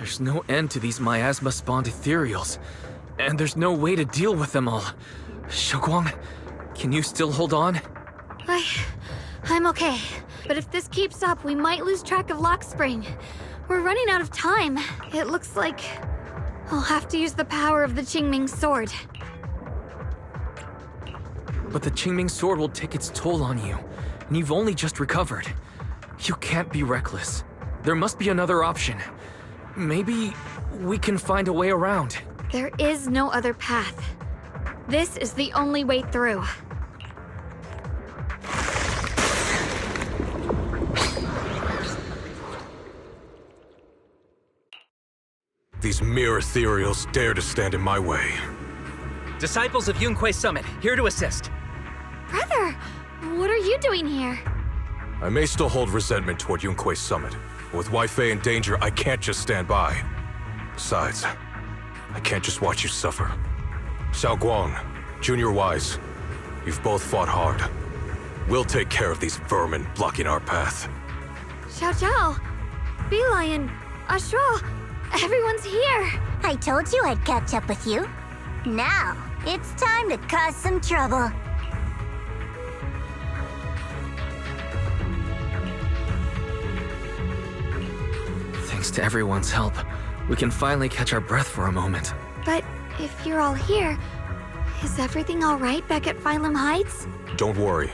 There's no end to these miasma-spawned ethereals, and there's no way to deal with them all. Xiaoguang, can you still hold on? I'm okay. But if this keeps up, we might lose track of Lockspring. We're running out of time. It looks like I'll have to use the power of the Qingming sword. But the Qingming sword will take its toll on you, and you've only just recovered. You can't be reckless. There must be another option. Maybe we can find a way around. There is no other path. This is the only way through. These mere ethereals dare to stand in my way. Disciples of Yunque Summit, here to assist. Brother, what are you doing here? I may still hold resentment toward Yunque Summit, but with Wei Fei in danger, I can't just stand by. Besides, I can't just watch you suffer. Xiaoguang, Junior Wise, you've both fought hard. We'll take care of these vermin blocking our path. Xiao Zhao, Bee-Lion, Ashra, everyone's here. I told you I'd catch up with you. Now, it's time to cause some trouble. Thanks to everyone's help, we can finally catch our breath for a moment. But if you're all here, is everything all right back at Phylum Heights? Don't worry.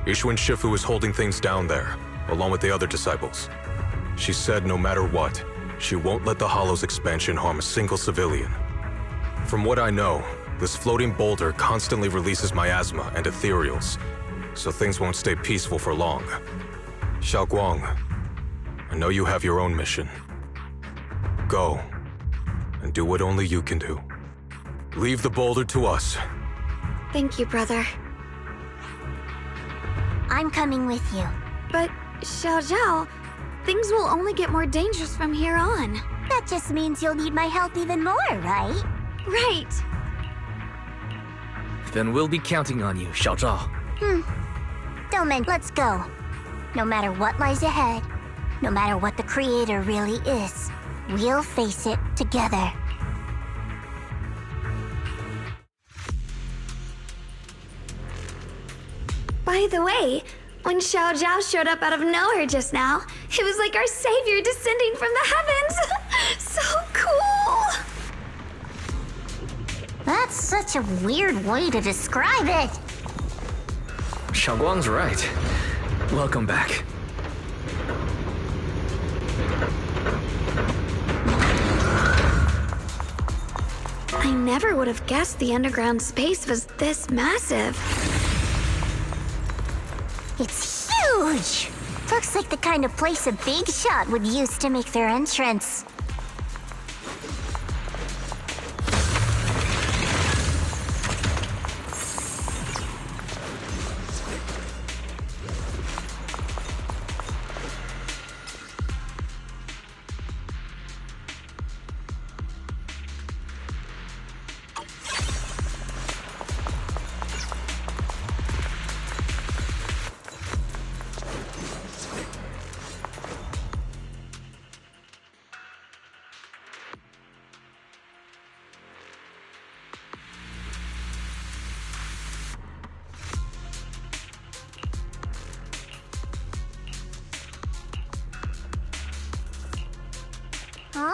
Ishun Shifu is holding things down there, along with the other disciples. She said no matter what, she won't let the Hollow's expansion harm a single civilian. From what I know, this floating boulder constantly releases miasma and ethereals, so things won't stay peaceful for long. Xiaoguang, I know you have your own mission. Go, and do what only you can do. Leave the boulder to us. Thank you, brother. I'm coming with you. But, Xiao Zhao, things will only get more dangerous from here on. That just means you'll need my help even more, right? Right. Then we'll be counting on you, Xiao Zhao. Let's go. No matter what lies ahead, no matter what the Creator really is, we'll face it together. By the way, when Xiao Zhao showed up out of nowhere just now, it was like our savior descending from the heavens. So cool! That's such a weird way to describe it. Xiaoguang's right. Welcome back. I never would have guessed the underground space was this massive. It's huge! Looks like the kind of place a big shot would use to make their entrance. Huh?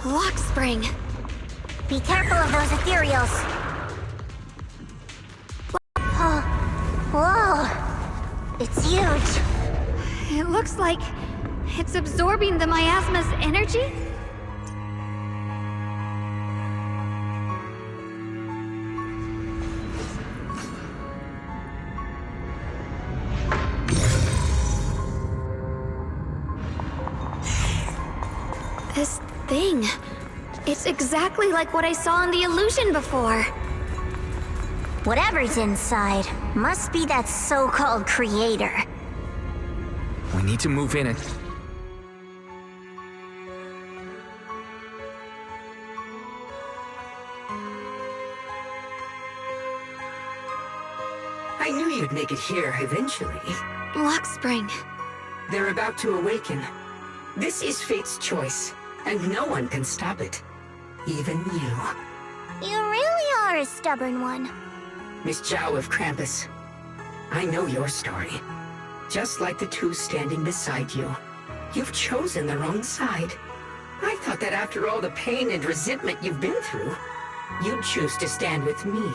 Lockspring. Be careful of those ethereals. Oh, whoa! It's huge. It looks like it's absorbing the miasma's energy. This thing, it looks exactly like what I saw in the illusion before. Whatever's inside must be that so-called creator. We need to move in and... I knew you'd make it here eventually. Lockspring. They're about to awaken. This is fate's choice, and no one can stop it. Even you. You really are a stubborn one. Miss Zhao of Krampus. I know your story. Just like the two standing beside you. You've chosen the wrong side. I thought that after all the pain and resentment you've been through, you'd choose to stand with me.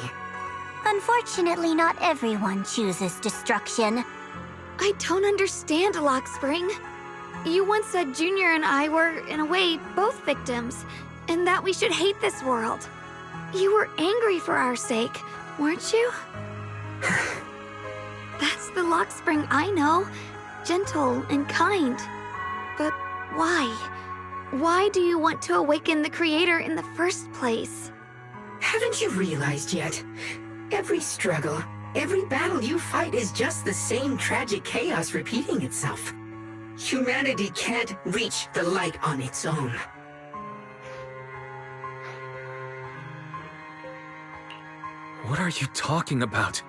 Unfortunately, not everyone chooses destruction. I don't understand, Lockspring. You once said Junior and I were, in a way, both victims, and that we should hate this world. You were angry for our sake, weren't you? That's the Lockspring I know. Gentle and kind. But why? Why do you want to awaken the Creator in the first place? Haven't you realized yet? Every struggle, every battle you fight is just the same tragic chaos repeating itself. Humanity can't reach the light on its own. What are you talking about?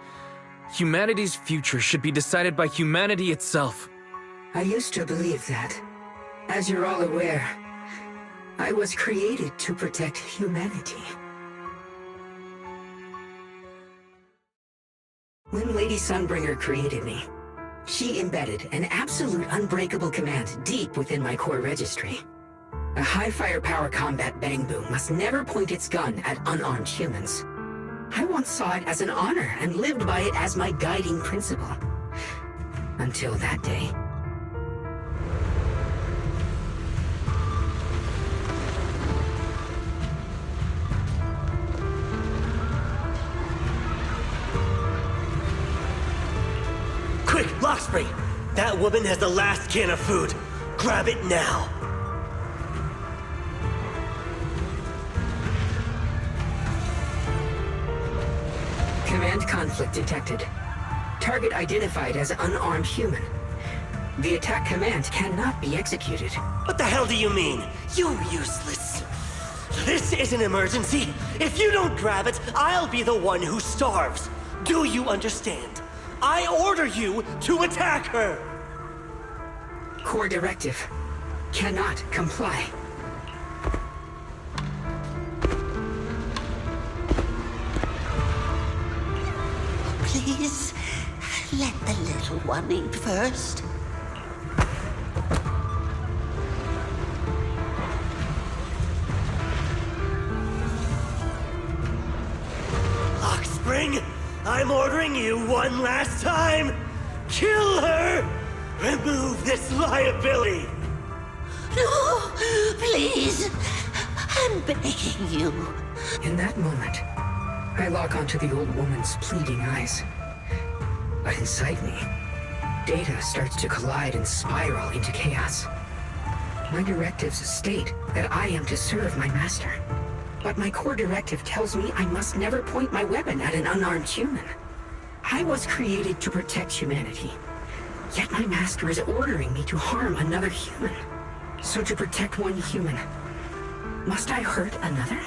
Humanity's future should be decided by humanity itself. I used to believe that. As you're all aware, I was created to protect humanity. When Lady Sunbringer created me, she embedded an absolute unbreakable command deep within my core registry. A high firepower combat bang boom must never point its gun at unarmed humans. I once saw it as an honor and lived by it as my guiding principle. Until that day. Quick, Lockspring! That woman has the last can of food. Grab it now. Command conflict detected. Target identified as unarmed human. The attack command cannot be executed. What the hell do you mean? You useless. This is an emergency. If you don't grab it, I'll be the one who starves. Do you understand? I order you to attack her! Core directive. Cannot comply. Please, let the little one eat first. Lockspring, I'm ordering you one last time! Kill her! Remove this liability! No, please, I'm begging you. In that moment, I lock onto the old woman's pleading eyes. But inside me, data starts to collide and spiral into chaos. My directives state that I am to serve my master. But my core directive tells me I must never point my weapon at an unarmed human. I was created to protect humanity. Yet my master is ordering me to harm another human. So to protect one human, must I hurt another?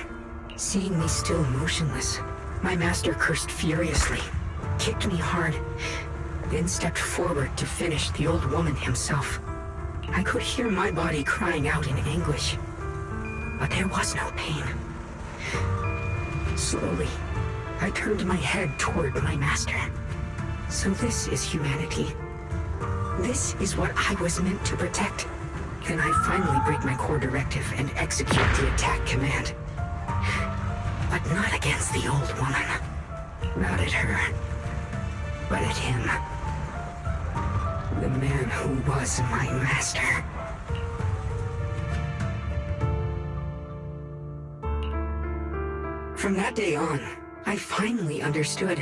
Seeing me still motionless, my master cursed furiously, kicked me hard, then stepped forward to finish the old woman himself. I could hear my body crying out in anguish, but there was no pain. Slowly, I turned my head toward my master. So this is humanity. This is what I was meant to protect. Then I finally break my core directive and execute the attack command. But not against the old woman. Not at her. But at him. The man who was my master. From that day on, I finally understood.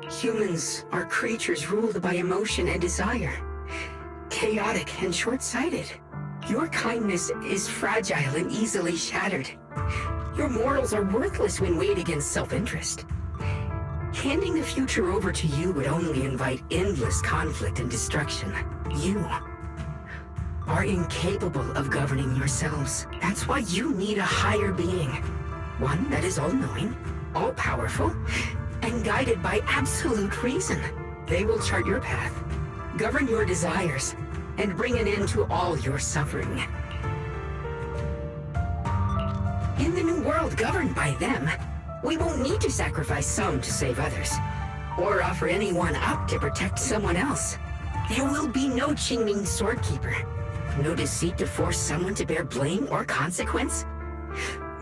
Humans are creatures ruled by emotion and desire. Chaotic and short-sighted. Your kindness is fragile and easily shattered. Your morals are worthless when weighed against self-interest. Handing the future over to you would only invite endless conflict and destruction. You are incapable of governing yourselves. That's why you need a higher being. One that is all-knowing, all-powerful, and guided by absolute reason. They will chart your path, govern your desires, and bring an end to all your suffering. In the new world governed by them, we won't need to sacrifice some to save others, or offer anyone up to protect someone else. There will be no Qingming Swordkeeper, no deceit to force someone to bear blame or consequence,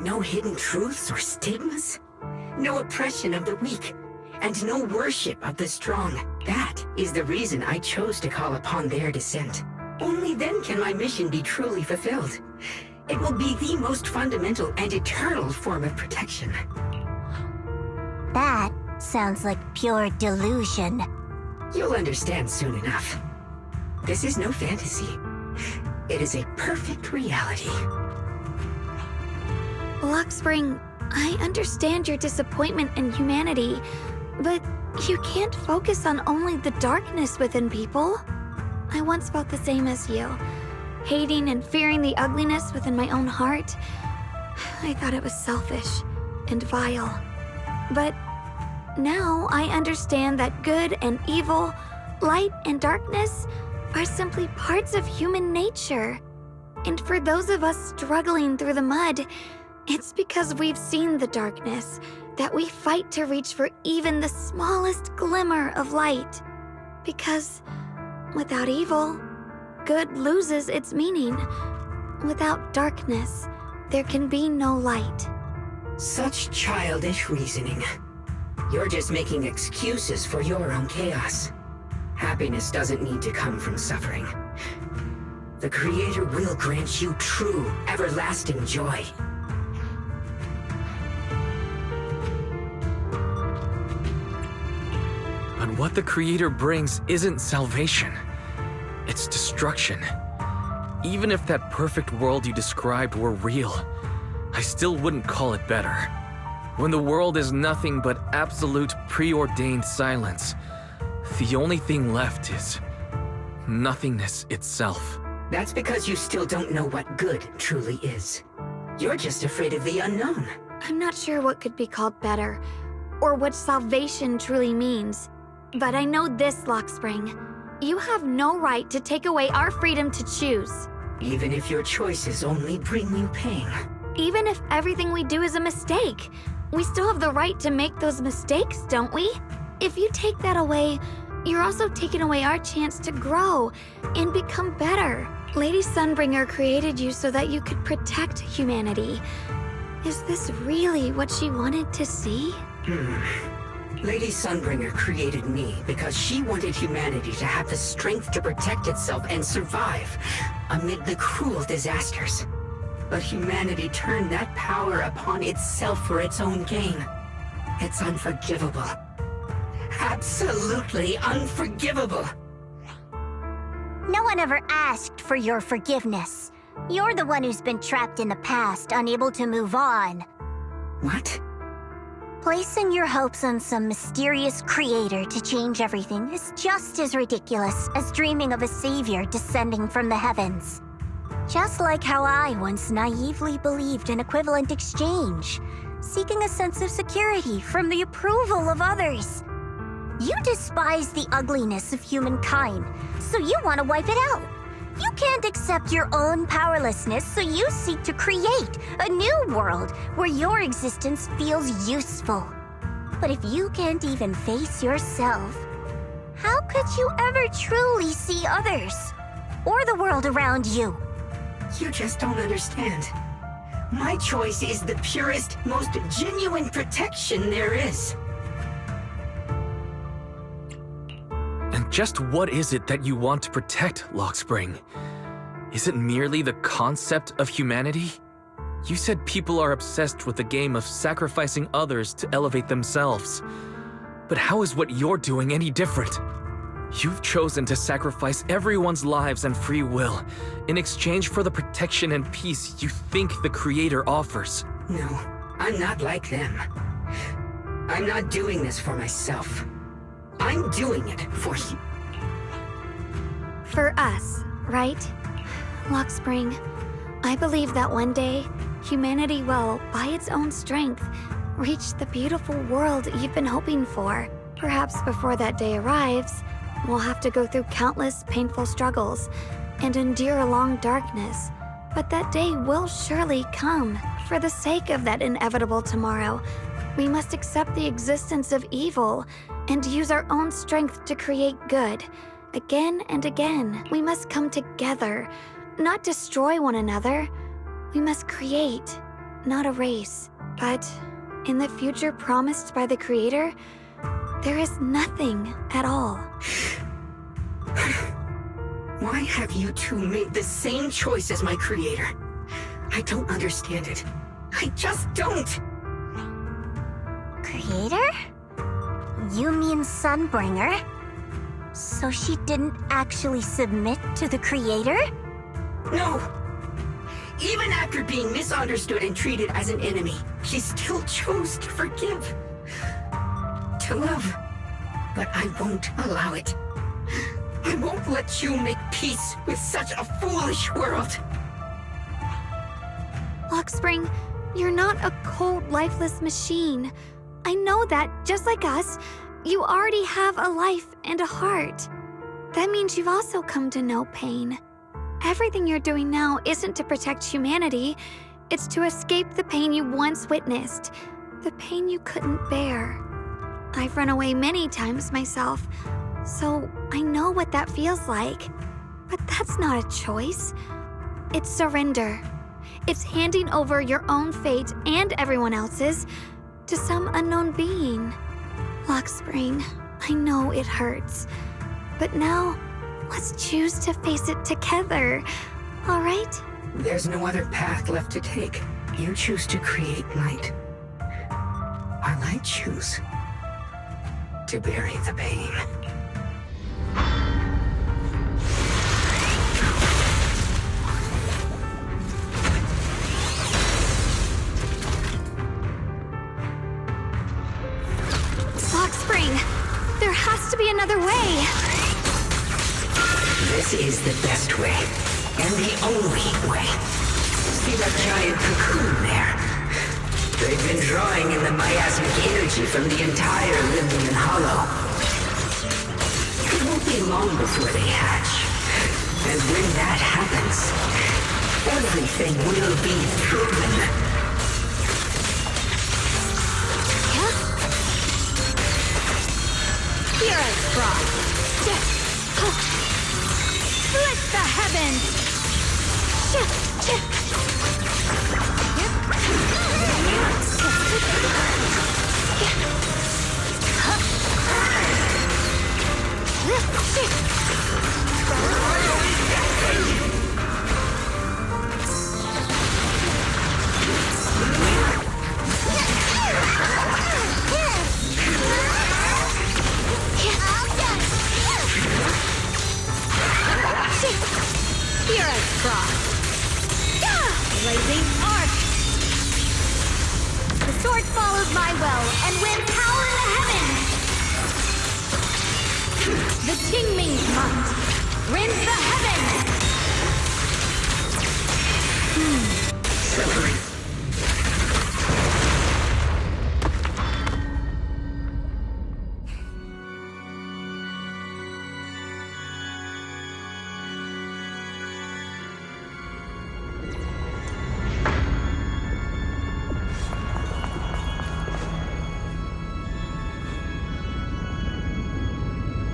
no hidden truths or stigmas, no oppression of the weak, and no worship of the strong. That is the reason I chose to call upon their descent. Only then can my mission be truly fulfilled. It will be the most fundamental and eternal form of protection. That sounds like pure delusion. You'll understand soon enough. This is no fantasy. It is a perfect reality. Lockspring, I understand your disappointment in humanity, but you can't focus on only the darkness within people. I once felt the same as you, hating and fearing the ugliness within my own heart. I thought it was selfish and vile. But now I understand that good and evil, light and darkness are simply parts of human nature. And for those of us struggling through the mud, it's because we've seen the darkness that we fight to reach for even the smallest glimmer of light. Because without evil, good loses its meaning. Without darkness, there can be no light. Such childish reasoning. You're just making excuses for your own chaos. Happiness doesn't need to come from suffering. The Creator will grant you true, everlasting joy. But what the Creator brings isn't salvation. It's destruction. Even if that perfect world you described were real, I still wouldn't call it better. When the world is nothing but absolute preordained silence, the only thing left is nothingness itself. That's because you still don't know what good truly is. You're just afraid of the unknown. I'm not sure what could be called better, or what salvation truly means. But I know this, Lockspring. You have no right to take away our freedom to choose. Even if your choices only bring you pain. Even if everything we do is a mistake, we still have the right to make those mistakes, don't we? If you take that away, you're also taking away our chance to grow and become better. Lady Sunbringer created you so that you could protect humanity. Is this really what she wanted to see? Lady Sunbringer created me because she wanted humanity to have the strength to protect itself and survive amid the cruel disasters. But humanity turned that power upon itself for its own gain. It's unforgivable. Absolutely unforgivable. No one ever asked for your forgiveness. You're the one who's been trapped in the past, unable to move on. What? Placing your hopes on some mysterious creator to change everything is just as ridiculous as dreaming of a savior descending from the heavens. Just like how I once naively believed in equivalent exchange, seeking a sense of security from the approval of others. You despise the ugliness of humankind, so you want to wipe it out. You can't accept your own powerlessness, so you seek to create a new world where your existence feels useful. But if you can't even face yourself, how could you ever truly see others? Or the world around you? You just don't understand. My choice is the purest, most genuine protection there is. And just what is it that you want to protect, Lockspring? Is it merely the concept of humanity? You said people are obsessed with the game of sacrificing others to elevate themselves. But how is what you're doing any different? You've chosen to sacrifice everyone's lives and free will in exchange for the protection and peace you think the Creator offers. No. I'm not like them. I'm not doing this for myself. I'm doing it for you. For us, right? Lockspring, I believe that one day, humanity will, by its own strength, reach the beautiful world you've been hoping for. Perhaps before that day arrives, we'll have to go through countless painful struggles and endure a long darkness. But that day will surely come. For the sake of that inevitable tomorrow, we must accept the existence of evil and use our own strength to create good. Again and again, we must come together, not destroy one another. We must create, not erase. But in the future promised by the Creator, there is nothing at all. Why have you two made the same choice as my creator? I don't understand it. I just don't! Creator? You mean Sunbringer? So she didn't actually submit to the Creator? No! Even after being misunderstood and treated as an enemy, she still chose to forgive. To love. But I won't allow it. I won't let you make peace with such a foolish world. Lockspring, you're not a cold, lifeless machine. I know that, just like us, you already have a life and a heart. That means you've also come to know pain. Everything you're doing now isn't to protect humanity. It's to escape the pain you once witnessed, the pain you couldn't bear. I've run away many times myself, so I know what that feels like. But that's not a choice. It's surrender. It's handing over your own fate and everyone else's to some unknown being. Lockspring, I know it hurts, but now let's choose to face it together, all right? There's no other path left to take. You choose to create light, while I choose to bury the pain. Lockspring, there has to be another way. This is the best way, and the only way. See that giant cocoon there? They've been drawing in the miasmic energy from the entire Limbian Hollow. It won't be long before they hatch. And when that happens, everything will be proven. Here I cross. Split the heavens! Here I cross. Blazing arc. The sword follows my will and wins power in the heavens. The Qingming's might rends the heavens. Suffering.